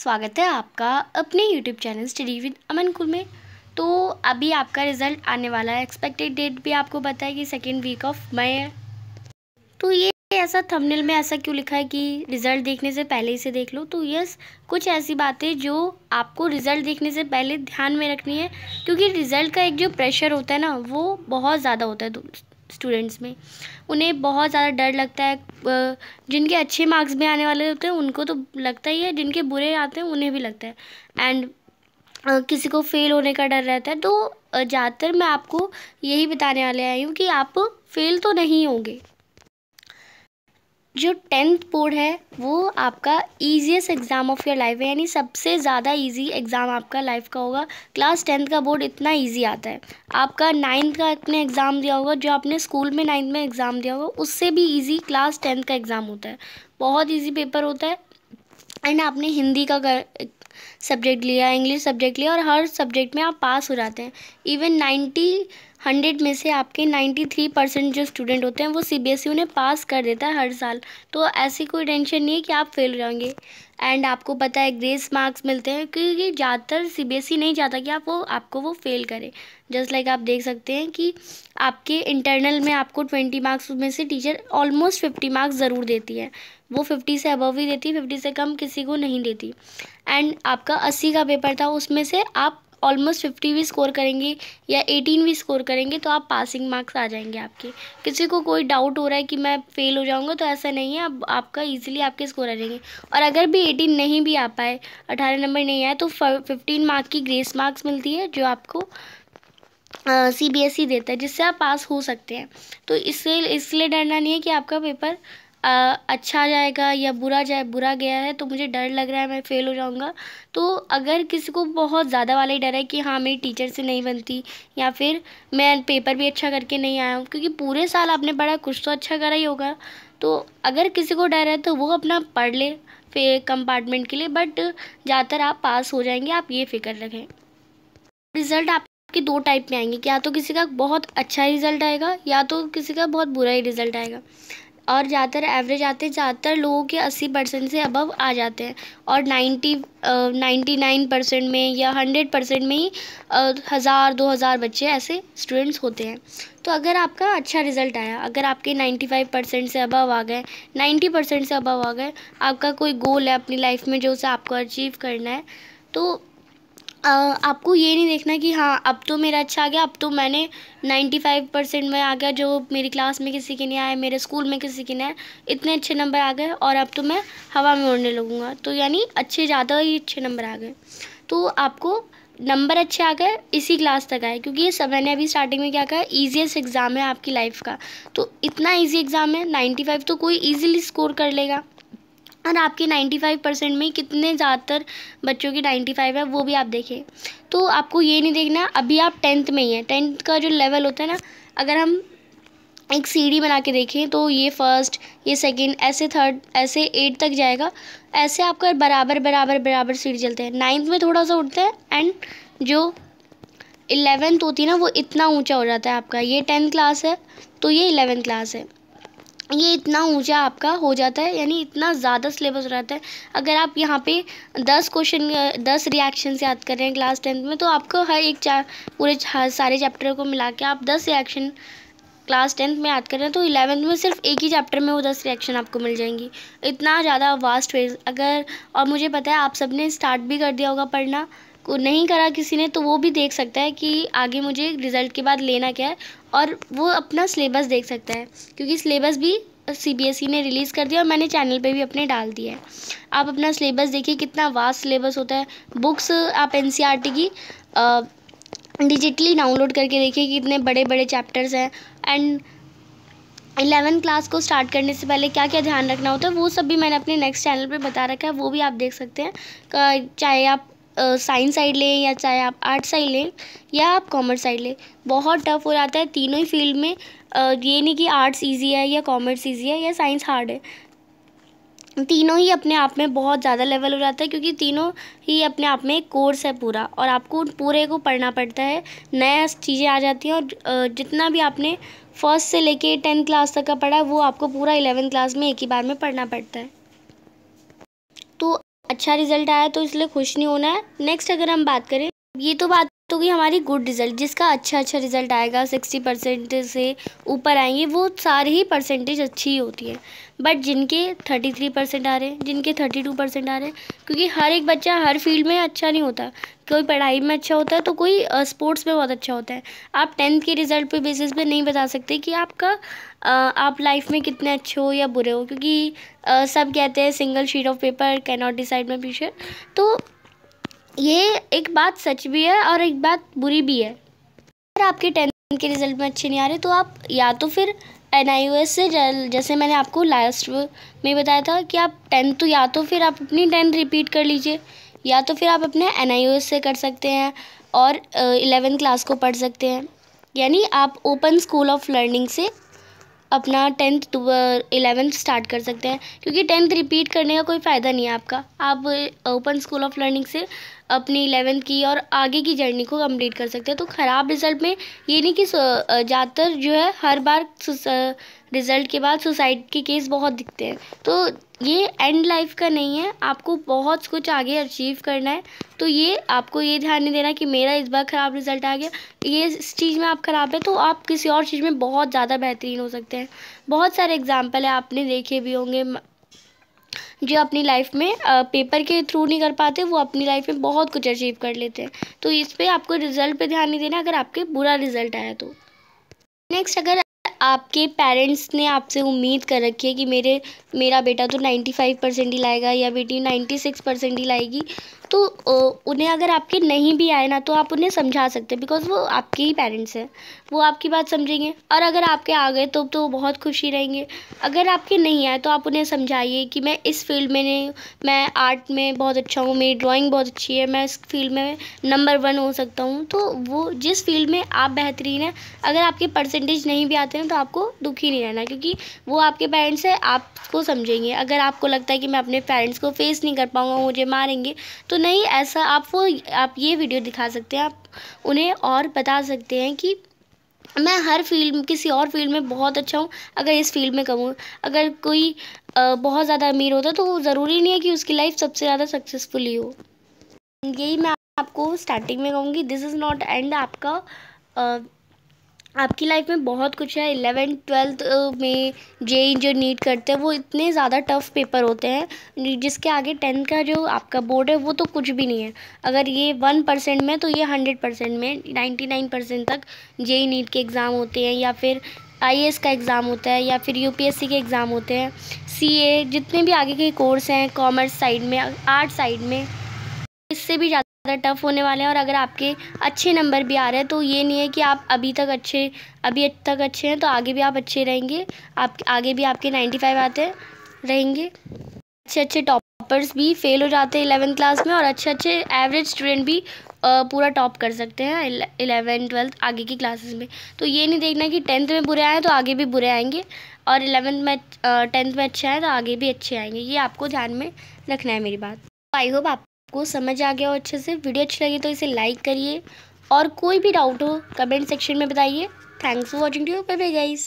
स्वागत है आपका अपने YouTube चैनल स्टडी विद अमन कुल में। तो अभी आपका रिज़ल्ट आने वाला है। एक्सपेक्टेड डेट भी आपको पता है कि सेकेंड वीक ऑफ मई है। तो ये ऐसा थंबनेल में ऐसा क्यों लिखा है कि रिज़ल्ट देखने से पहले इसे देख लो। तो यस, कुछ ऐसी बातें जो आपको रिज़ल्ट देखने से पहले ध्यान में रखनी है, क्योंकि रिज़ल्ट का एक जो प्रेशर होता है ना, वो बहुत ज़्यादा होता है स्टूडेंट्स में। उन्हें बहुत ज़्यादा डर लगता है। जिनके अच्छे मार्क्स भी आने वाले होते हैं उनको तो लगता ही है, जिनके बुरे आते हैं उन्हें भी लगता है। एंड किसी को फेल होने का डर रहता है। तो ज़्यादातर मैं आपको यही बताने वाले आई हूँ कि आप फेल तो नहीं होंगे। जो 10th बोर्ड है वो आपका easiest exam of your life है, यानी सबसे ज़्यादा इजी एग्ज़ाम आपका लाइफ का होगा। क्लास 10th का बोर्ड इतना इजी आता है। आपका 9th का आपने एग्ज़ाम दिया होगा, जो आपने स्कूल में 9th में एग्ज़ाम दिया होगा, उससे भी इजी क्लास 10th का एग्ज़ाम होता है। बहुत इजी पेपर होता है। एंड आपने हिंदी का सब्जेक्ट लिया, इंग्लिश सब्जेक्ट लिया, और हर सब्जेक्ट में आप पास हो जाते हैं। इवन 100 में से आपके 93% जो स्टूडेंट होते हैं वो सीबीएसई उन्हें पास कर देता है हर साल। तो ऐसी कोई टेंशन नहीं है कि आप फेल हो जाएंगे। एंड आपको पता है ग्रेस मार्क्स मिलते हैं, क्योंकि ज़्यादातर सीबीएसई नहीं चाहता कि आपको वो फेल करे। जस्ट लाइक आप देख सकते हैं कि आपके इंटरनल में आपको 20 मार्क्स में से टीचर ऑलमोस्ट 50 मार्क्स ज़रूर देती है। वो 50 से अबव ही देती है, 50 से कम किसी को नहीं देती। एंड आपका 80 का पेपर था, उसमें से आप ऑलमोस्ट 50 भी स्कोर करेंगे या 18 भी स्कोर करेंगे तो आप पासिंग मार्क्स आ जाएंगे आपके। किसी को कोई डाउट हो रहा है कि मैं फेल हो जाऊंगा, तो ऐसा नहीं है। अब आपका इजीली आपके स्कोर आ जाएंगे। और अगर भी 18 नहीं भी आ पाए, 18 नंबर नहीं आए, तो 15 मार्क की ग्रेस मार्क्स मिलती है, जो आपको सीबीएसई देता है, जिससे आप पास हो सकते हैं। तो इसलिए डरना नहीं है कि आपका पेपर अच्छा जाएगा या बुरा गया है तो मुझे डर लग रहा है मैं फ़ेल हो जाऊंगा। तो अगर किसी को बहुत ज़्यादा वाला ही डर है कि हाँ मेरी टीचर से नहीं बनती, या फिर मैं पेपर भी अच्छा करके नहीं आया हूँ, क्योंकि पूरे साल आपने पढ़ा, कुछ तो अच्छा करा ही होगा। तो अगर किसी को डर है तो वो अपना पढ़ ले फिर कंपार्टमेंट के लिए, बट ज़्यादातर आप पास हो जाएंगे, आप ये फिक्र रखें। रिज़ल्ट आपके दो टाइप में आएंगे, या तो किसी का बहुत अच्छा रिज़ल्ट आएगा या तो किसी का बहुत बुरा ही रिज़ल्ट आएगा। और ज़्यादातर एवरेज आते हैं, ज़्यादातर लोगों के 80% से अबव आ जाते हैं। और 99% में या 100% में ही 1000-2000 बच्चे ऐसे स्टूडेंट्स होते हैं। तो अगर आपका अच्छा रिज़ल्ट आया, अगर आपके 95% से अबव आ गए, 90% से अबव आ गए, आपका कोई गोल है अपनी लाइफ में जो उसे आपको अचीव करना है, तो आपको ये नहीं देखना कि हाँ अब तो मेरा अच्छा आ गया, अब तो मैंने 95% में आ गया, जो मेरी क्लास में किसी के नहीं आए, मेरे स्कूल में किसी के नहीं आए, इतने अच्छे नंबर आ गए और अब तो मैं हवा में उड़ने लगूँगा। तो यानी ज़्यादा ही अच्छे नंबर आ गए। तो आपको नंबर अच्छे आ गए इसी क्लास तक आए, क्योंकि ये सब मैंने अभी स्टार्टिंग में क्या कहा, ईजीएस्ट एग्ज़ाम है आपकी लाइफ का। तो इतना ईजी एग्ज़ाम है, 95 तो कोई ईजिली स्कोर कर लेगा। और आपके 95% में कितने ज़्यादातर बच्चों की 95 है वो भी आप देखें। तो आपको ये नहीं देखना अभी आप 10th में ही हैं। 10th का जो लेवल होता है ना, अगर हम एक सीढ़ी बना के देखें तो ये फर्स्ट, ये सेकंड, ऐसे थर्ड, ऐसे 8 तक जाएगा। ऐसे आपका बराबर बराबर बराबर सीढ़ी चलते हैं। 9th में थोड़ा सा उठता है, एंड जो 11th होती है ना वो इतना ऊँचा हो जाता है आपका। ये 10th क्लास है तो ये 11th क्लास है, ये इतना ऊंचा आपका हो जाता है, यानी इतना ज़्यादा सिलेबस हो जाता है। अगर आप यहाँ पे 10 रिएक्शन याद कर रहे हैं क्लास 10th में, तो आपको हर एक पूरे सारे चैप्टर को मिला के आप 10 रिएक्शन क्लास 10th में याद कर रहे हैं, तो 11th में सिर्फ एक ही चैप्टर में वो 10 रिएक्शन आपको मिल जाएंगी। इतना ज़्यादा वास्ट फेज। अगर और मुझे पता है आप सब ने स्टार्ट भी कर दिया होगा पढ़ना, को नहीं करा किसी ने तो वो भी देख सकता है कि आगे मुझे रिज़ल्ट के बाद लेना क्या है, और वो अपना सिलेबस देख सकता है, क्योंकि सिलेबस भी सीबीएसई ने रिलीज़ कर दिया और मैंने चैनल पे भी अपने डाल दिया है। आप अपना सिलेबस देखिए, कितना वास्ट सिलेबस होता है। बुक्स आप एनसीईआरटी की डिजिटली डाउनलोड करके देखिए कि कितने बड़े बड़े चैप्टर्स हैं। एंड 11th क्लास को स्टार्ट करने से पहले क्या क्या ध्यान रखना होता है वो सब भी मैंने अपने नेक्स्ट चैनल पे बता रखा है, वो भी आप देख सकते हैं। चाहे आप साइंस साइड लें या चाहे आप आर्ट साइड लें या आप कॉमर्स साइड लें, बहुत टफ हो जाता है तीनों ही फील्ड में। ये नहीं कि आर्ट्स इजी है या कॉमर्स इजी है या साइंस हार्ड है, तीनों ही अपने आप में बहुत ज़्यादा लेवल हो जाता है, क्योंकि तीनों ही अपने आप में एक कोर्स है पूरा, और आपको पूरे को पढ़ना पड़ता है। नया चीज़ें आ जाती हैं, और जितना भी आपने फर्स्ट से लेके 10th क्लास तक का पढ़ा है वो आपको पूरा 11th क्लास में एक ही बार में पढ़ना पड़ता है। तो अच्छा रिजल्ट आया तो इसलिए खुश नहीं होना है। नेक्स्ट अगर हम बात करें, ये तो बात होगी हमारी गुड रिजल्ट, जिसका अच्छा रिजल्ट आएगा, 60% से ऊपर आएंगे, वो सारे ही परसेंटेज अच्छी ही होती है। बट जिनके 33% आ रहे हैं, जिनके 32% आ रहे हैं, क्योंकि हर एक बच्चा हर फील्ड में अच्छा नहीं होता। कोई पढ़ाई में अच्छा होता है तो कोई स्पोर्ट्स में बहुत अच्छा होता है। आप 10th के रिजल्ट पे बेसिस पे नहीं बता सकते कि आप लाइफ में कितने अच्छे हो या बुरे हो, क्योंकि सब कहते हैं single sheet of paper can not decide my future. तो ये एक बात सच भी है और एक बात बुरी भी है। अगर आपके 10th के रिजल्ट में अच्छे नहीं आ रहे तो आप या तो फिर NIOS से, जैसे मैंने आपको लास्ट में बताया था कि आप 10th, तो या तो फिर आप अपनी 10th रिपीट कर लीजिए, या तो फिर आप अपने NIOS से कर सकते हैं और 11th क्लास को पढ़ सकते हैं। यानी आप ओपन स्कूल ऑफ लर्निंग से अपना 10th 11th स्टार्ट कर सकते हैं, क्योंकि 10th रिपीट करने का कोई फ़ायदा नहीं है आपका। आप ओपन स्कूल ऑफ लर्निंग से अपनी 11th की और आगे की जर्नी को कंप्लीट कर सकते हैं। तो ख़राब रिज़ल्ट में ये नहीं कि ज़्यादातर जो है हर बार रिज़ल्ट के बाद सुसाइड के केस बहुत दिखते हैं। तो ये एंड लाइफ का नहीं है, आपको बहुत कुछ आगे अचीव करना है। तो ये आपको ये ध्यान नहीं देना कि मेरा इस बार ख़राब रिज़ल्ट आ गया, ये इस चीज़ में आप ख़राब है तो आप किसी और चीज़ में बहुत ज़्यादा बेहतरीन हो सकते हैं। बहुत सारे एग्जाम्पल है, आपने देखे भी होंगे, जो अपनी लाइफ में पेपर के थ्रू नहीं कर पाते, वो अपनी लाइफ में बहुत कुछ अचीव कर लेते हैं। तो इस पर आपको रिज़ल्ट पे ध्यान नहीं देना अगर आपके बुरा रिज़ल्ट आया तो। नेक्स्ट, अगर आपके पेरेंट्स ने आपसे उम्मीद कर रखी है कि मेरा बेटा तो 95% ही लाएगा या बेटी 96% ही लाएगी, तो उन्हें अगर आपके नहीं भी आए ना तो आप उन्हें समझा सकते हैं, बिकॉज वो आपके ही पेरेंट्स हैं, वो आपकी बात समझेंगे। और अगर आपके आ गए तो वो बहुत खुशी रहेंगे। अगर आपके नहीं आए तो आप उन्हें समझाइए कि मैं इस फील्ड में नहीं, मैं आर्ट में बहुत अच्छा हूँ, मेरी ड्राइंग बहुत अच्छी है, मैं इस फील्ड में नंबर 1 हो सकता हूँ। तो वो जिस फील्ड में आप बेहतरीन हैं, अगर आपके परसेंटेज नहीं भी आते हैं तो आपको दुखी नहीं रहना, क्योंकि वो आपके पेरेंट्स हैं, आपको समझेंगे। अगर आपको लगता है कि मैं अपने पेरेंट्स को फेस नहीं कर पाऊँगा, मुझे मारेंगे, तो नहीं, ऐसा आप ये वीडियो दिखा सकते हैं, आप उन्हें और बता सकते हैं कि मैं हर फील्ड, किसी और फील्ड में बहुत अच्छा हूँ, अगर इस फील्ड में कम हूँ। अगर कोई बहुत ज़्यादा अमीर होता है तो ज़रूरी नहीं है कि उसकी लाइफ सबसे ज़्यादा सक्सेसफुल ही हो। यही मैं आपको स्टार्टिंग में कहूँगी, दिस इज़ नॉट एंड आपका। आपकी लाइफ में बहुत कुछ है। 11th 12th में JEE जो नीट करते हैं वो इतने ज़्यादा टफ पेपर होते हैं, जिसके आगे 10th का जो आपका बोर्ड है वो तो कुछ भी नहीं है। अगर ये 1% में, तो ये 100% में 99% तक JEE नीट के एग्ज़ाम होते हैं, या फिर IAS का एग्ज़ाम होता है, या फिर UPSC के एग्ज़ाम होते हैं, CA, जितने भी आगे के कोर्स हैं, कॉमर्स साइड में, आर्ट साइड में, इससे भी ज़्यादा टफ होने वाले हैं। और अगर आपके अच्छे नंबर भी आ रहे हैं तो ये नहीं है कि आप अभी तक अच्छे हैं तो आगे भी आप अच्छे रहेंगे। आप आगे भी आपके 95 आते रहेंगे। अच्छे टॉपर्स भी फेल हो जाते हैं 11th क्लास में, और अच्छे एवरेज स्टूडेंट भी पूरा टॉप कर सकते हैं 11th 12th आगे की क्लासेस में। तो ये नहीं देखना कि 10th में बुरे आए तो आगे भी बुरे आएंगे, और 11th में 10th में अच्छे आए तो आगे भी अच्छे आएंगे। ये आपको ध्यान में रखना है मेरी बात। आई होप आपको समझ आ गया हो अच्छे से। वीडियो अच्छी लगी तो इसे लाइक करिए, और कोई भी डाउट हो कमेंट सेक्शन में बताइए। Thanks for watching, bye bye guys.